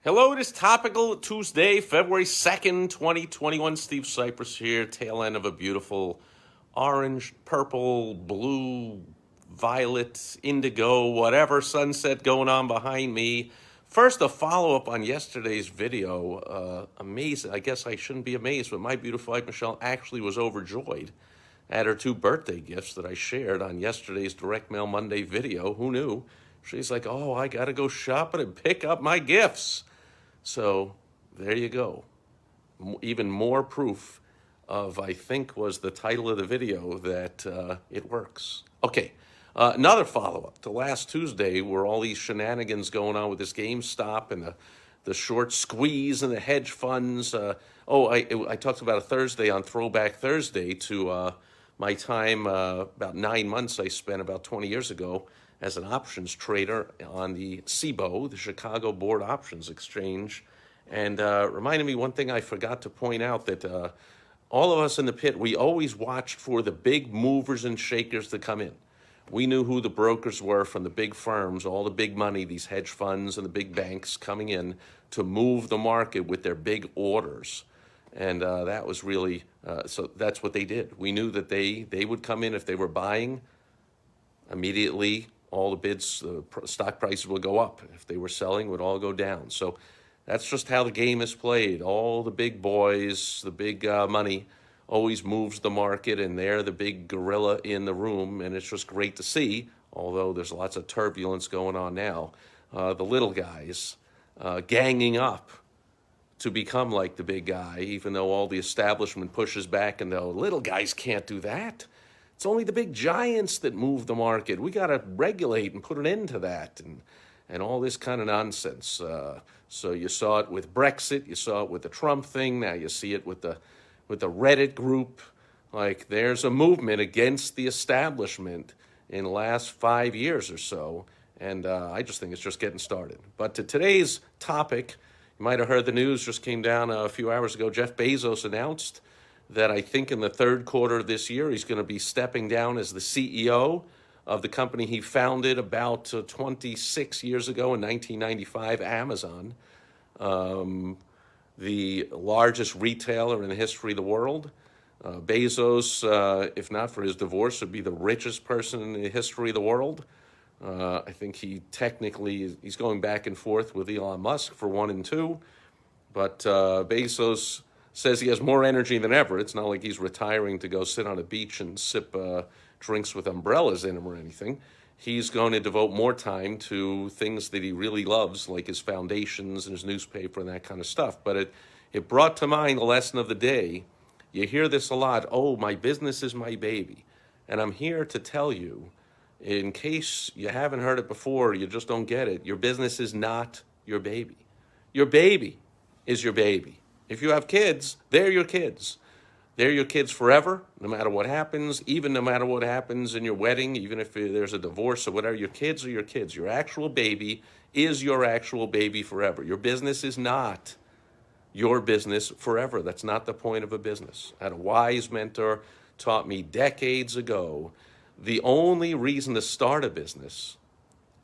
Hello, it is Topical Tuesday, February 2nd, 2021. Steve Sipress here, tail end of a beautiful orange, purple, blue, violet, indigo, whatever sunset going on behind me. First, a follow-up on yesterday's video. Amazing. I guess I shouldn't be amazed, but my beautiful wife, Michelle, actually was overjoyed at her two birthday gifts that I shared on yesterday's Direct Mail Monday video. Who knew? She's like, oh, I got to go shopping and pick up my gifts. So there you go. Even more proof of, I think, was the title of the video that it works. Okay, another follow-up to last Tuesday where all these shenanigans going on with this GameStop and the short squeeze and the hedge funds. I talked about a Thursday on Throwback Thursday to my time, about 9 months I spent about 20 years ago as an options trader on the CBOE, the Chicago Board Options Exchange. And reminded me one thing I forgot to point out, that all of us in the pit, we always watched for the big movers and shakers to come in. We knew who the brokers were from the big firms, all the big money, these hedge funds and the big banks coming in to move the market with their big orders. And that was really, so that's what they did. We knew that they would come in if they were buying. Immediately, all the bids, stock prices would go up. If they were selling, it would all go down. So that's just how the game is played. All the big boys, the big money, always moves the market, and they're the big gorilla in the room, and it's just great to see, although there's lots of turbulence going on now. The little guys ganging up to become like the big guy, even though all the establishment pushes back and the little guys can't do that. It's only the big giants that move the market. We got to regulate and put an end to that, and all this kind of nonsense. So you saw it with Brexit, you saw it with the Trump thing, now you see it with the Reddit group. Like, there's a movement against the establishment in the last 5 years or so, and I just think it's just getting started. But to today's topic, you might have heard the news just came down a few hours ago. Jeff Bezos announced that I think in the third quarter of this year, he's going to be stepping down as the CEO of the company he founded about 26 years ago in 1995, Amazon, the largest retailer in the history of the world. Bezos, if not for his divorce, would be the richest person in the history of the world. I think he's going back and forth with Elon Musk for 1 and 2, but Bezos says he has more energy than ever. It's not like he's retiring to go sit on a beach and sip drinks with umbrellas in them or anything. He's going to devote more time to things that he really loves, like his foundations and his newspaper and that kind of stuff. But it brought to mind the lesson of the day. You hear this a lot, oh, my business is my baby. And I'm here to tell you, in case you haven't heard it before, you just don't get it, your business is not your baby. Your baby is your baby. If you have kids, they're your kids. They're your kids forever, no matter what happens, even no matter what happens in your wedding, even if there's a divorce or whatever, your kids are your kids. Your actual baby is your actual baby forever. Your business is not your business forever. That's not the point of a business. I had a wise mentor taught me decades ago, the only reason to start a business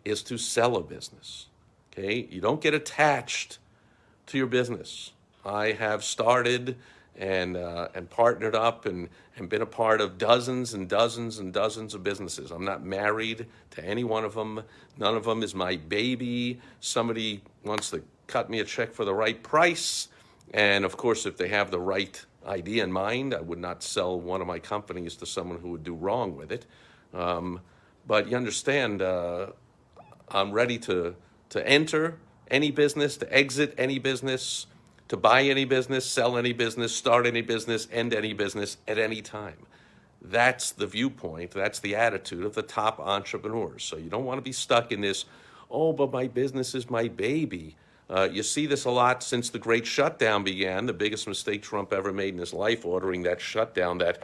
is to sell a business. Okay? You don't get attached to your business. I have started and partnered up and been a part of dozens and dozens and dozens of businesses. I'm not married to any one of them. None of them is my baby. Somebody wants to cut me a check for the right price. And of course, if they have the right idea in mind, I would not sell one of my companies to someone who would do wrong with it. But you understand, I'm ready to enter any business, to exit any business, to buy any business, sell any business, start any business, end any business at any time. That's the viewpoint, that's the attitude of the top entrepreneurs. So you don't want to be stuck in this, oh, but my business is my baby. You see this a lot since the great shutdown began, the biggest mistake Trump ever made in his life, ordering that shutdown, that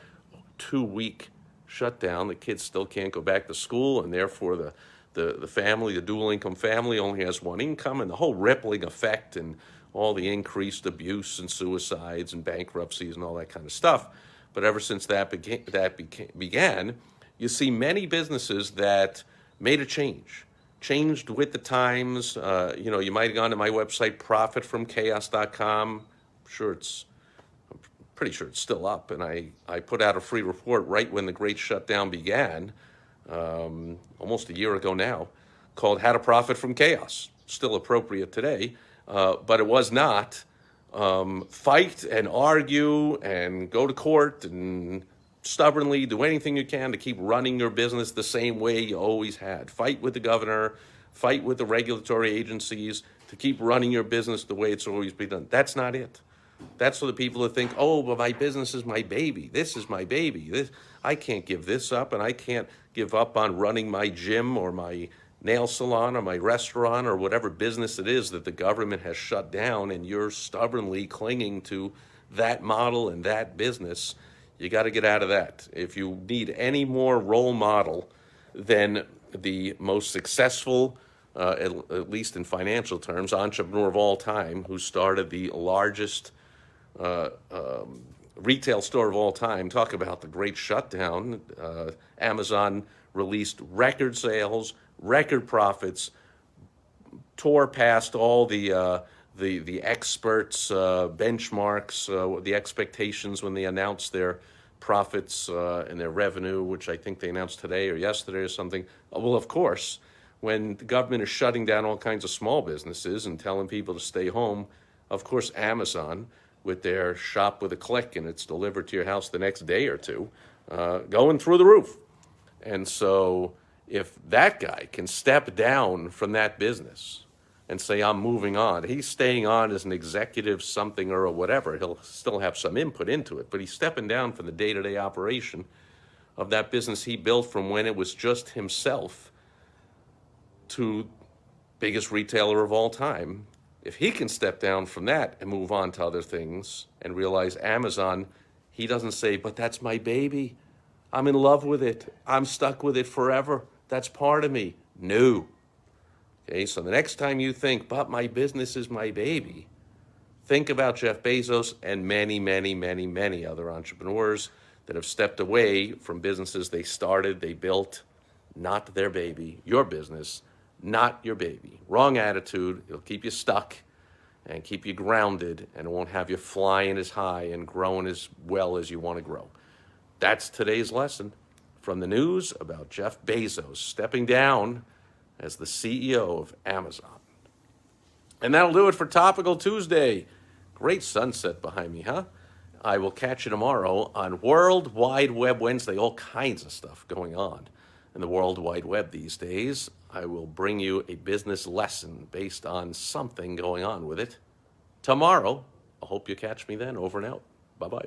2-week shutdown. The kids still can't go back to school, and therefore the family, the dual income family, only has one income, and the whole rippling effect and all the increased abuse and suicides and bankruptcies and all that kind of stuff. But ever since that began, you see many businesses that made a change. changed with the times. You might have gone to my website, profitfromchaos.com. Sure, pretty sure it's still up. And I put out a free report right when the great shutdown began, almost a year ago now, called How to Profit from Chaos. Still appropriate today, but it was not fight and argue and go to court and stubbornly do anything you can to keep running your business the same way you always had. Fight with the governor, fight with the regulatory agencies to keep running your business the way it's always been done. That's not it. That's for the people who think, oh, well, my business is my baby. This is my baby. I can't give this up, and I can't give up on running my gym or my nail salon or my restaurant or whatever business it is that the government has shut down, and you're stubbornly clinging to that model and that business. You got to get out of that. If you need any more role model than the most successful, at least in financial terms, entrepreneur of all time, who started the largest retail store of all time, talk about the great shutdown. Amazon released record sales, record profits, tore past all the experts' benchmarks, the expectations when they announced their profits and their revenue, which I think they announced today or yesterday or something. Well, of course, when the government is shutting down all kinds of small businesses and telling people to stay home, of course, Amazon, with their shop with a click and it's delivered to your house the next day or two, going through the roof. And so if that guy can step down from that business and say, I'm moving on, he's staying on as an executive something or whatever, he'll still have some input into it, but he's stepping down from the day-to-day operation of that business he built from when it was just himself to biggest retailer of all time. If he can step down from that and move on to other things and realize Amazon, he doesn't say, but that's my baby. I'm in love with it. I'm stuck with it forever. That's part of me. No. Okay, so the next time you think, but my business is my baby, think about Jeff Bezos and many, many, many, many other entrepreneurs that have stepped away from businesses they started, they built, not their baby, your business, not your baby. Wrong attitude. It'll keep you stuck and keep you grounded, and it won't have you flying as high and growing as well as you want to grow. That's today's lesson from the news about Jeff Bezos stepping down as the CEO of Amazon. And that'll do it for Topical Tuesday. Great sunset behind me, huh? I will catch you tomorrow on World Wide Web Wednesday. All kinds of stuff going on in the World Wide Web these days. I will bring you a business lesson based on something going on with it tomorrow. I hope you catch me then. Over and out. Bye-bye.